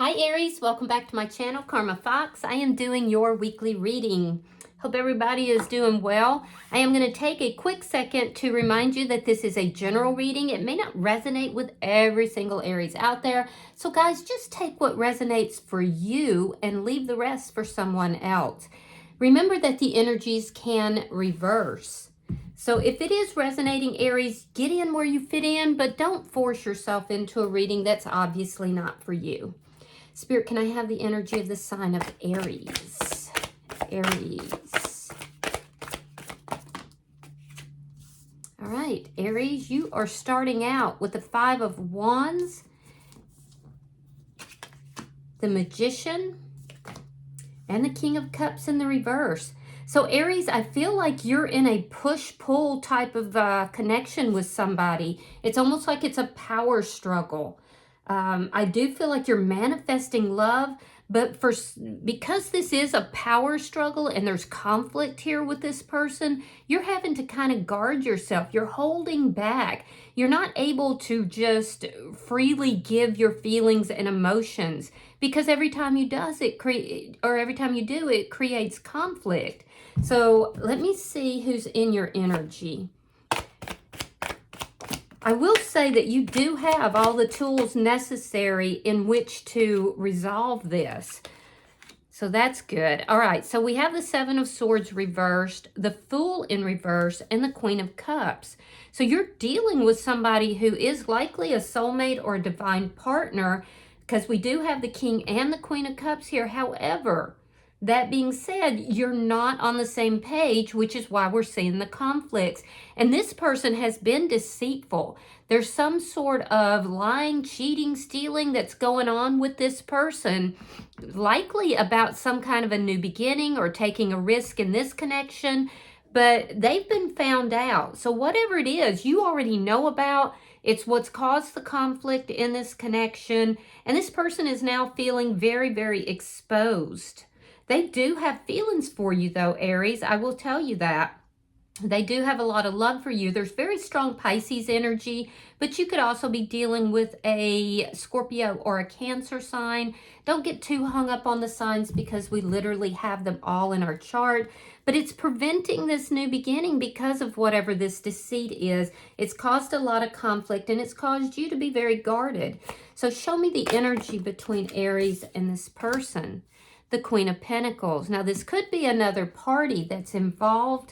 Hi Aries, welcome back to my channel, Karma Fox. I am doing your weekly reading. Hope everybody is doing well. I am going to take a quick second to remind you that this is a general reading. It may not resonate with every single Aries out there. So guys, just take what resonates for you and leave the rest for someone else. Remember that the energies can reverse. So if it is resonating, Aries, get in where you fit in, but don't force yourself into a reading that's obviously not for you. Spirit, can I have the energy of the sign of Aries? Aries. All right, Aries, you are starting out with the Five of Wands, the Magician, and the King of Cups in the reverse. So Aries, I feel like you're in a push-pull type of connection with somebody. It's almost like it's a power struggle. I do feel like you're manifesting love, but because this is a power struggle and there's conflict here with this person, you're having to kind of guard yourself. You're holding back. You're not able to just freely give your feelings and emotions because every time you do, it creates conflict. So let me see who's in your energy. I will say that you do have all the tools necessary in which to resolve this. So that's good. All right, so we have the Seven of Swords reversed, the Fool in reverse, and the Queen of Cups. So you're dealing with somebody who is likely a soulmate or a divine partner because we do have the King and the Queen of Cups here. However, that being said, you're not on the same page, which is why we're seeing the conflicts. And this person has been deceitful. There's some sort of lying, cheating, stealing that's going on with this person, likely about some kind of a new beginning or taking a risk in this connection, but they've been found out. So whatever it is, you already know about. It's what's caused the conflict in this connection. And this person is now feeling very, very exposed. They do have feelings for you, though, Aries. I will tell you that. They do have a lot of love for you. There's very strong Pisces energy, but you could also be dealing with a Scorpio or a Cancer sign. Don't get too hung up on the signs because we literally have them all in our chart. But it's preventing this new beginning because of whatever this deceit is. It's caused a lot of conflict and it's caused you to be very guarded. So show me the energy between Aries and this person. The Queen of Pentacles. Now, this could be another party that's involved.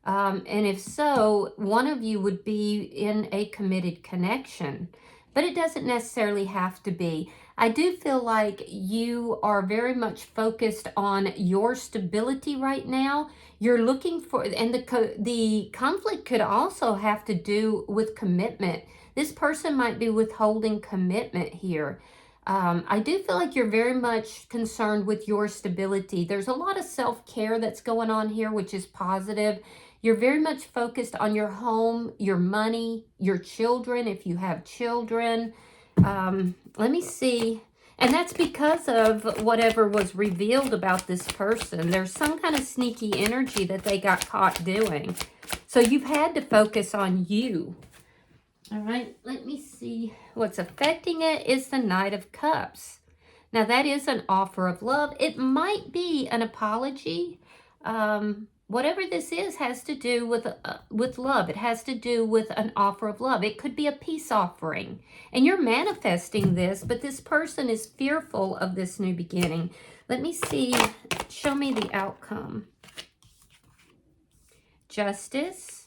And if so, one of you would be in a committed connection. But it doesn't necessarily have to be. I do feel like you are very much focused on your stability right now. You're looking for, and the conflict could also have to do with commitment. This person might be withholding commitment here. I do feel like you're very much concerned with your stability. There's a lot of self-care that's going on here, which is positive. You're very much focused on your home, your money, your children, if you have children. Let me see. And that's because of whatever was revealed about this person. There's some kind of sneaky energy that they got caught doing. So you've had to focus on you. All right, let me see. What's affecting it is the Knight of Cups. Now, that is an offer of love. It might be an apology. Whatever this is has to do with love. It has to do with an offer of love. It could be a peace offering. And you're manifesting this, but this person is fearful of this new beginning. Let me see. Show me the outcome. Justice.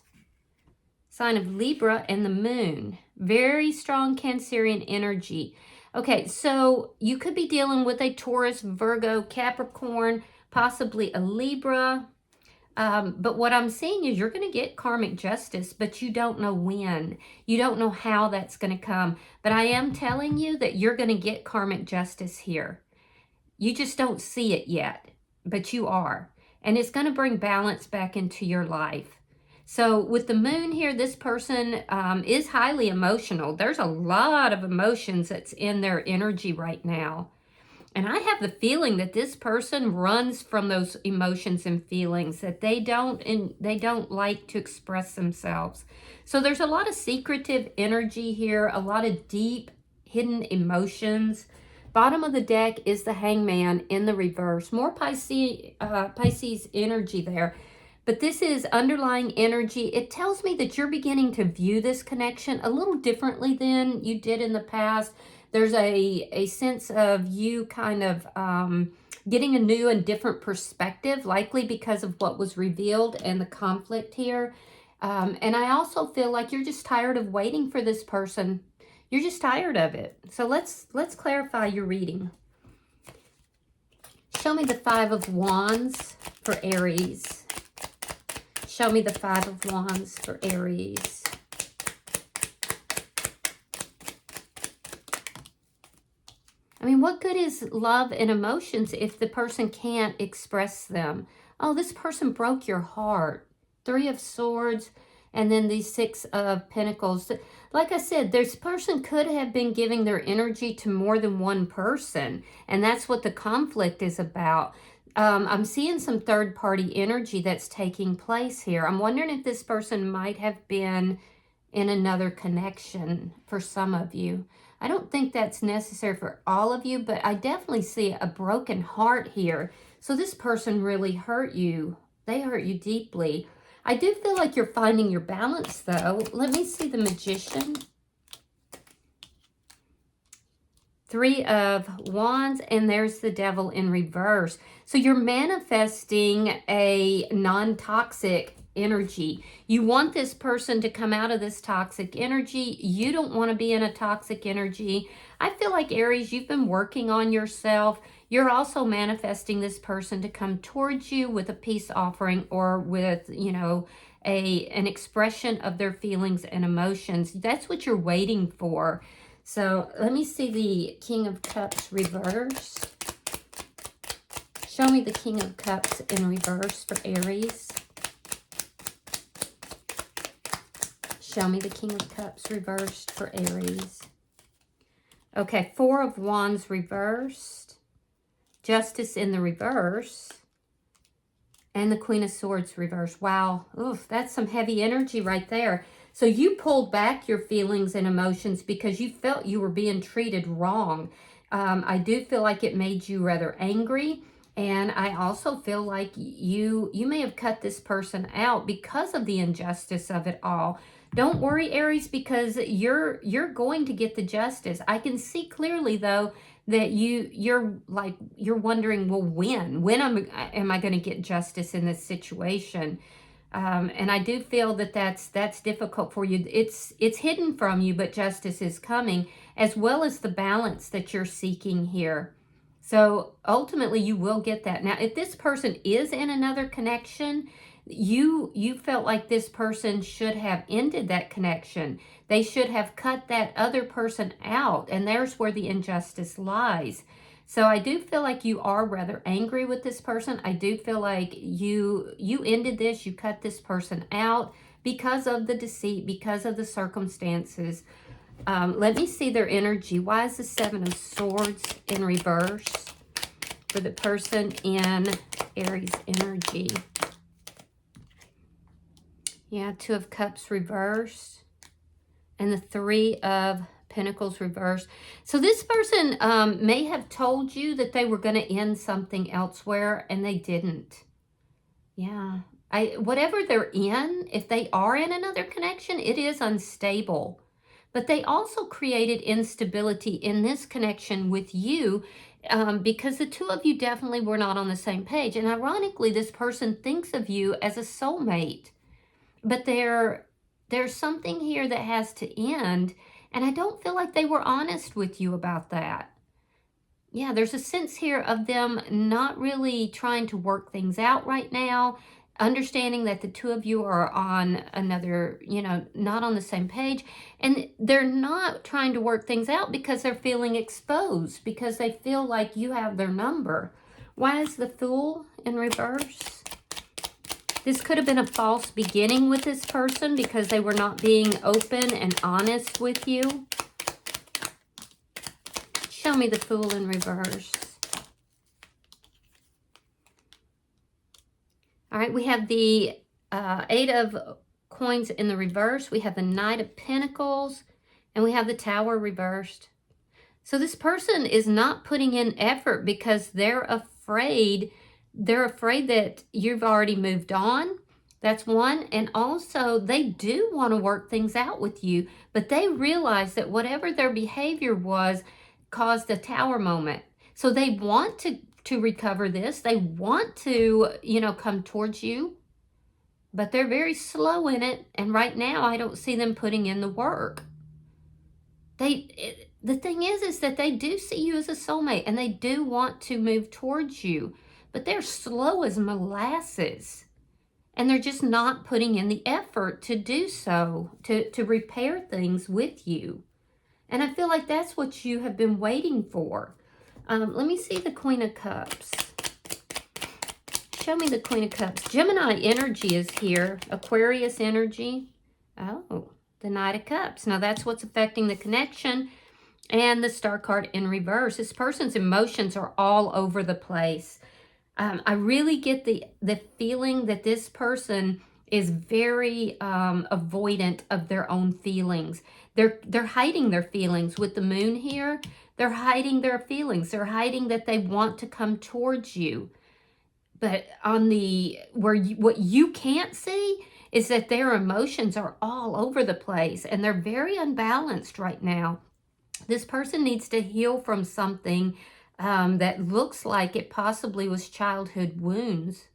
Sign of Libra and the Moon. Very strong Cancerian energy. Okay, so you could be dealing with a Taurus, Virgo, Capricorn, possibly a Libra. But what I'm seeing is you're going to get karmic justice, but you don't know when. You don't know how that's going to come. But I am telling you that you're going to get karmic justice here. You just don't see it yet, but you are. And it's going to bring balance back into your life. So with the Moon here, this person is highly emotional. There's a lot of emotions that's in their energy right now. And I have the feeling that this person runs from those emotions and feelings, that they don't like to express themselves. So there's a lot of secretive energy here, a lot of deep hidden emotions. Bottom of the deck is the Hangman in the reverse. More Pisces energy there. But this is underlying energy. It tells me that you're beginning to view this connection a little differently than you did in the past. There's a sense of you kind of getting a new and different perspective, likely because of what was revealed and the conflict here. And I also feel like you're just tired of waiting for this person. You're just tired of it. So let's clarify your reading. Show me the Five of Wands for Aries. Show me the Five of Wands for Aries. I mean, what good is love and emotions if the person can't express them? Oh, this person broke your heart. Three of Swords, and then the Six of Pentacles. Like I said, this person could have been giving their energy to more than one person, and that's what the conflict is about. I'm seeing some third-party energy that's taking place here. I'm wondering if this person might have been in another connection for some of you. I don't think that's necessary for all of you, but I definitely see a broken heart here. So this person really hurt you. They hurt you deeply. I do feel like you're finding your balance, though. Let me see the Magician. Three of Wands, and there's the Devil in reverse. So you're manifesting a non-toxic energy. You want this person to come out of this toxic energy. You don't want to be in a toxic energy. I feel like, Aries, you've been working on yourself. You're also manifesting this person to come towards you with a peace offering or with, you know, an expression of their feelings and emotions. That's what you're waiting for. So let me see the King of Cups reverse. Show me the King of Cups in reverse for Aries. Show me the King of Cups reversed for Aries. Okay, Four of Wands reversed. Justice in the reverse. And the Queen of Swords reversed. Wow, oof, that's some heavy energy right there. So you pulled back your feelings and emotions because you felt you were being treated wrong. I do feel like it made you rather angry. And I also feel like you may have cut this person out because of the injustice of it all. Don't worry, Aries, because you're going to get the justice. I can see clearly, though, that you're wondering, well, when am I going to get justice in this situation? And I do feel that that's difficult for you. It's hidden from you, but justice is coming, as well as the balance that you're seeking here. So ultimately, you will get that. Now, if this person is in another connection, you felt like this person should have ended that connection. They should have cut that other person out, and there's where the injustice lies. So I do feel like you are rather angry with this person. I do feel like you ended this, you cut this person out because of the deceit, because of the circumstances. Let me see their energy. Why is the Seven of Swords in reverse for the person in Aries energy? Yeah, Two of Cups reversed. And the Three of Pentacles reversed. So this person may have told you that they were going to end something elsewhere, and they didn't. Yeah. Whatever they're in, if they are in another connection, it is unstable. But they also created instability in this connection with you because the two of you definitely were not on the same page. And ironically, this person thinks of you as a soulmate. But there's something here that has to end, and I don't feel like they were honest with you about that. Yeah, there's a sense here of them not really trying to work things out right now, understanding that the two of you are on another, not on the same page. And they're not trying to work things out because they're feeling exposed, because they feel like you have their number. Why is the Fool in reverse? This could have been a false beginning with this person because they were not being open and honest with you. Show me the Fool in reverse. All right, we have the Eight of Coins in the reverse. We have the Knight of Pentacles, and we have the Tower reversed. So this person is not putting in effort because they're afraid. They're afraid that you've already moved on. That's one. And also they do want to work things out with you, but they realize that whatever their behavior was caused a tower moment. So they want to recover this. They want to, come towards you, but they're very slow in it. And right now I don't see them putting in the work. The thing is that they do see you as a soulmate and they do want to move towards you, but they're slow as molasses and they're just not putting in the effort to do so, to repair things with you. And I feel like that's what you have been waiting for. Let me see the Queen of Cups. Show me the Queen of Cups. Gemini energy is here. Aquarius energy. Oh, the Knight of Cups. Now that's what's affecting the connection. And the Star card in reverse. This person's emotions are all over the place. I really get the feeling that this person is very avoidant of their own feelings. They're hiding their feelings with the moon here. They're hiding their feelings. They're hiding that they want to come towards you. But what you can't see is that their emotions are all over the place and they're very unbalanced right now. This person needs to heal from something that looks like it possibly was childhood wounds.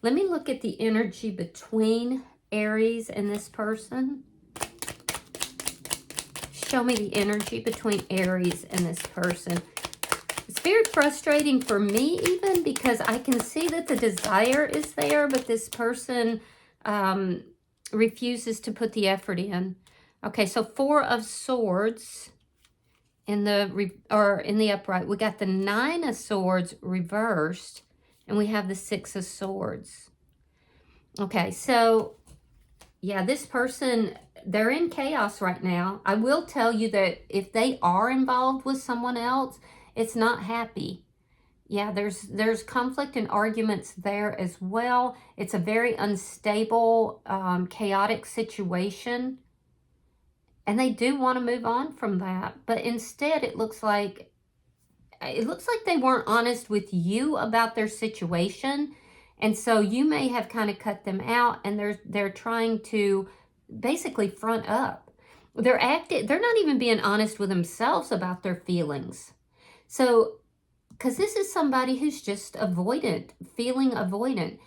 Let me look at the energy between Aries and this person. Show me the energy between Aries and this person. It's very frustrating for me even because I can see that the desire is there, but this person refuses to put the effort in. Okay, so Four of Swords in the upright. We got the Nine of Swords reversed and we have the Six of Swords. Okay, so yeah, this person, they're in chaos right now. I will tell you that if they are involved with someone else, it's not happy. Yeah, there's conflict and arguments there as well. It's a very unstable, chaotic situation. And they do want to move on from that. But instead, it looks like they weren't honest with you about their situation. And so you may have kind of cut them out and they're trying to basically front up. They're not even being honest with themselves about their feelings. So, because this is somebody who's just avoidant, feeling avoidant.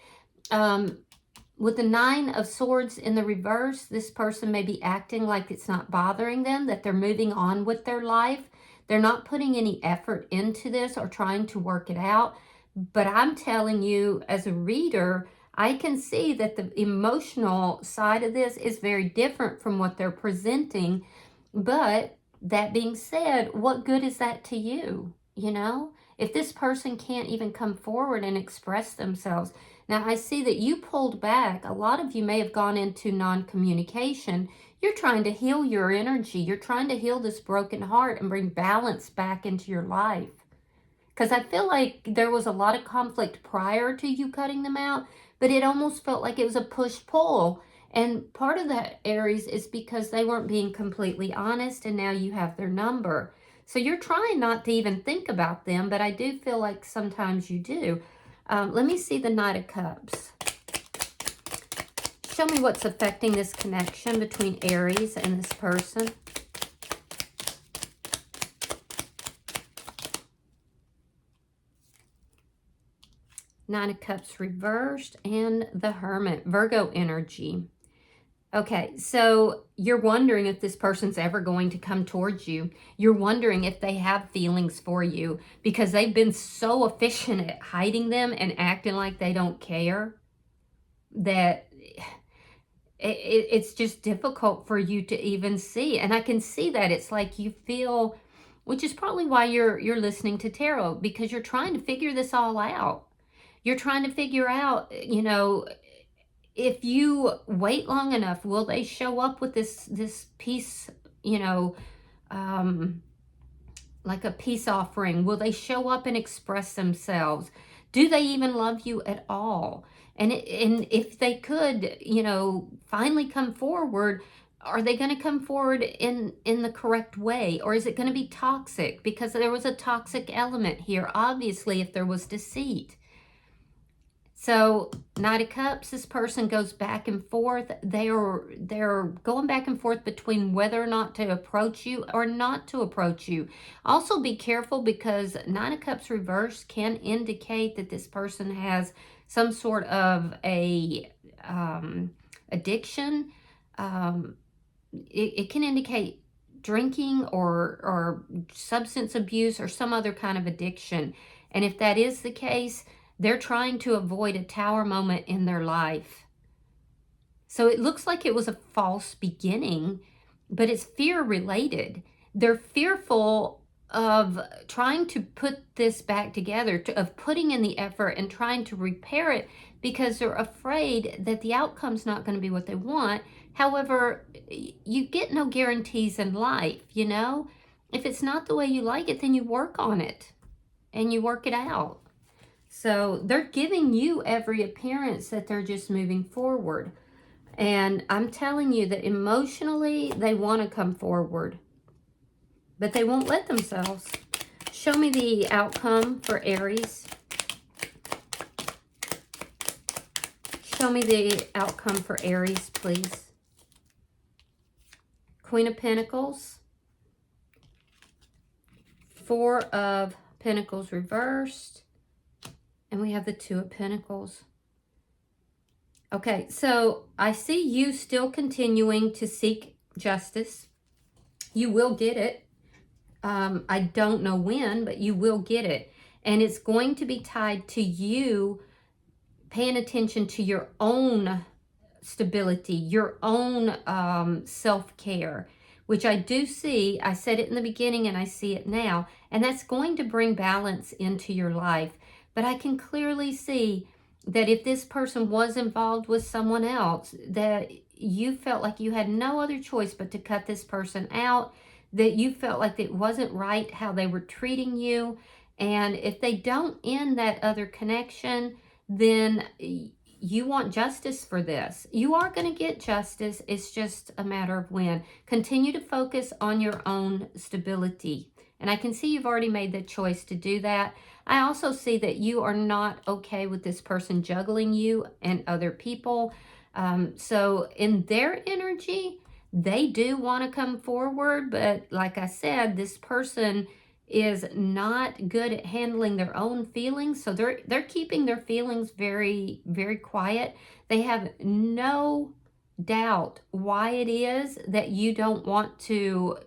With the Nine of Swords in the reverse, this person may be acting like it's not bothering them, that they're moving on with their life. They're not putting any effort into this or trying to work it out. But I'm telling you, as a reader, I can see that the emotional side of this is very different from what they're presenting. But that being said, what good is that to you? If this person can't even come forward and express themselves. Now, I see that you pulled back. A lot of you may have gone into non-communication. You're trying to heal your energy. You're trying to heal this broken heart and bring balance back into your life. Because I feel like there was a lot of conflict prior to you cutting them out, but it almost felt like it was a push-pull. And part of that, Aries, is because they weren't being completely honest, and now you have their number. So you're trying not to even think about them, but I do feel like sometimes you do. Let me see the Knight of Cups. Show me what's affecting this connection between Aries and this person. Nine of Cups reversed and the Hermit, Virgo energy. Okay, so you're wondering if this person's ever going to come towards you. You're wondering if they have feelings for you because they've been so efficient at hiding them and acting like they don't care that it's just difficult for you to even see. And I can see that. It's like you feel, which is probably why you're listening to tarot, because you're trying to figure this all out. You're trying to figure out, if you wait long enough, will they show up with this peace, like a peace offering? Will they show up and express themselves? Do they even love you at all? And if they could, finally come forward, are they going to come forward in the correct way? Or is it going to be toxic? Because there was a toxic element here, obviously, if there was deceit. So, Knight of Cups, this person goes back and forth. They're going back and forth between whether or not to approach you or not to approach you. Also be careful, because Nine of Cups reverse can indicate that this person has some sort of a addiction. It can indicate drinking or substance abuse or some other kind of addiction. And if that is the case, they're trying to avoid a tower moment in their life. So it looks like it was a false beginning, but it's fear related. They're fearful of trying to put this back together, of putting in the effort and trying to repair it, because they're afraid that the outcome's not going to be what they want. However, you get no guarantees in life, you know? If it's not the way you like it, then you work on it and you work it out. So they're giving you every appearance that they're just moving forward. And I'm telling you that emotionally, they want to come forward, but they won't let themselves. Show me the outcome for Aries. Show me the outcome for Aries, please. Queen of Pentacles. Four of Pentacles reversed. And we have the Two of Pentacles. Okay, so I see you still continuing to seek justice. You will get it. I don't know when, but you will get it. And it's going to be tied to you paying attention to your own stability, your own self-care, which I do see. I said it in the beginning and I see it now. And that's going to bring balance into your life. But I can clearly see that if this person was involved with someone else, that you felt like you had no other choice but to cut this person out, that you felt like it wasn't right how they were treating you. And if they don't end that other connection, then you want justice for this. You are going to get justice. It's just a matter of when. Continue to focus on your own stability. And I can see you've already made the choice to do that. I also see that you are not okay with this person juggling you and other people. So in their energy, they do want to come forward. But like I said, this person is not good at handling their own feelings. So they're keeping their feelings very, very quiet. They have no doubt why it is that you don't want to,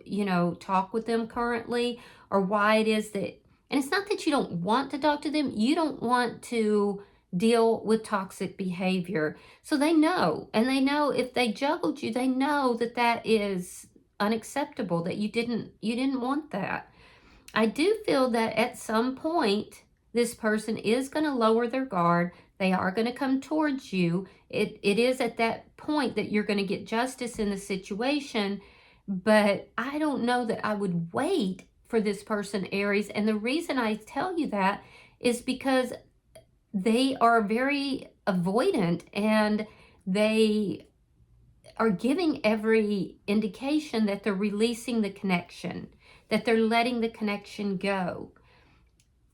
talk with them currently, or why it is that, and it's not that you don't want to talk to them, you don't want to deal with toxic behavior. So they know, and they know if they juggled you, they know that that is unacceptable, that you didn't want that. I do feel that at some point, this person is going to lower their guard. They are going to come towards you. It is at that point that you're going to get justice in the situation. But I don't know that I would wait for this person, Aries. And the reason I tell you that is because they are very avoidant, and they are giving every indication that they're releasing the connection, that they're letting the connection go.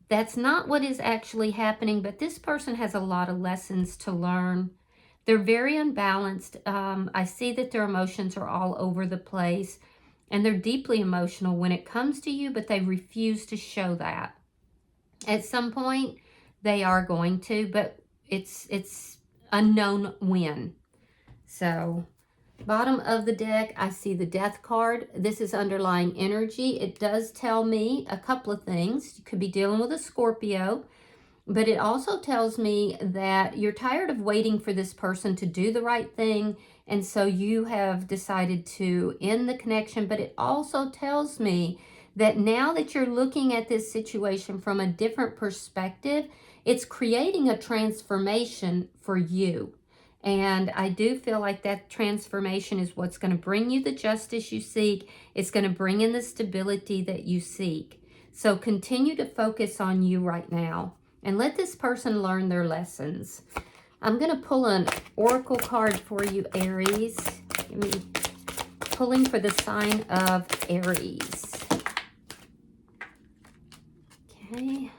That's not what is actually happening, but this person has a lot of lessons to learn. They're very unbalanced. I see that their emotions are all over the place, and they're deeply emotional when it comes to you, but they refuse to show that. At some point, they are going to, but it's unknown when. So, bottom of the deck, I see the Death card. This is underlying energy. It does tell me a couple of things. You could be dealing with a Scorpio, but it also tells me that you're tired of waiting for this person to do the right thing, and so you have decided to end the connection. But it also tells me that now that you're looking at this situation from a different perspective, it's creating a transformation for you. And I do feel like that transformation is what's going to bring you the justice you seek. It's going to bring in the stability that you seek. So continue to focus on you right now and let this person learn their lessons. I'm going to pull an oracle card for you, Aries. Give me pulling for the sign of Aries. Okay.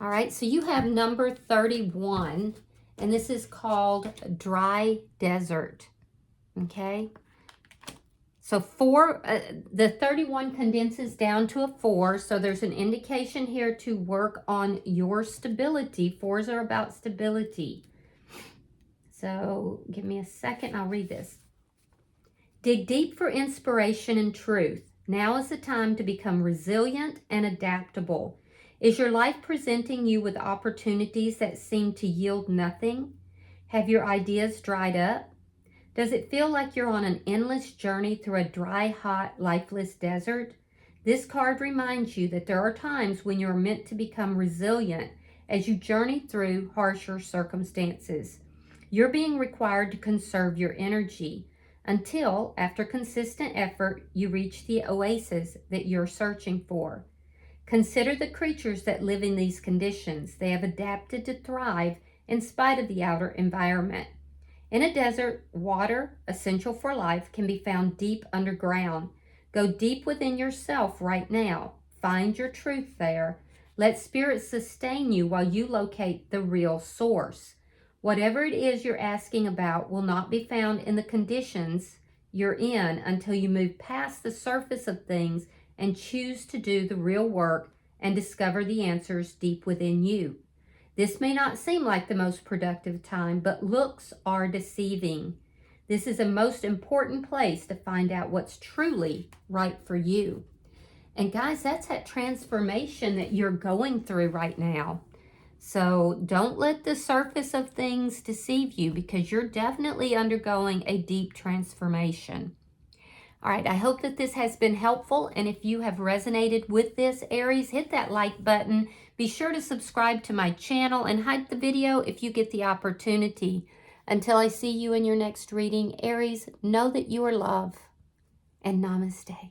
All right, so you have number 31, and this is called Dry Desert. Okay. So the 31 condenses down to a 4, so there's an indication here to work on your stability. 4s are about stability. So give me a second, I'll read this. Dig deep for inspiration and truth. Now is the time to become resilient and adaptable. Is your life presenting you with opportunities that seem to yield nothing? Have your ideas dried up? Does it feel like you're on an endless journey through a dry, hot, lifeless desert? This card reminds you that there are times when you are meant to become resilient as you journey through harsher circumstances. You're being required to conserve your energy until, after consistent effort, you reach the oasis that you're searching for. Consider the creatures that live in these conditions. They have adapted to thrive in spite of the outer environment. In a desert, water, essential for life, can be found deep underground. Go deep within yourself right now. Find your truth there. Let spirit sustain you while you locate the real source. Whatever it is you're asking about will not be found in the conditions you're in until you move past the surface of things and choose to do the real work and discover the answers deep within you. This may not seem like the most productive time, but looks are deceiving. This is a most important place to find out what's truly right for you. And guys, that's that transformation that you're going through right now. So don't let the surface of things deceive you, because you're definitely undergoing a deep transformation. All right, I hope that this has been helpful, and if you have resonated with this, Aries, hit that like button. Be sure to subscribe to my channel and hide the video if you get the opportunity. Until I see you in your next reading, Aries, know that you are loved, and namaste.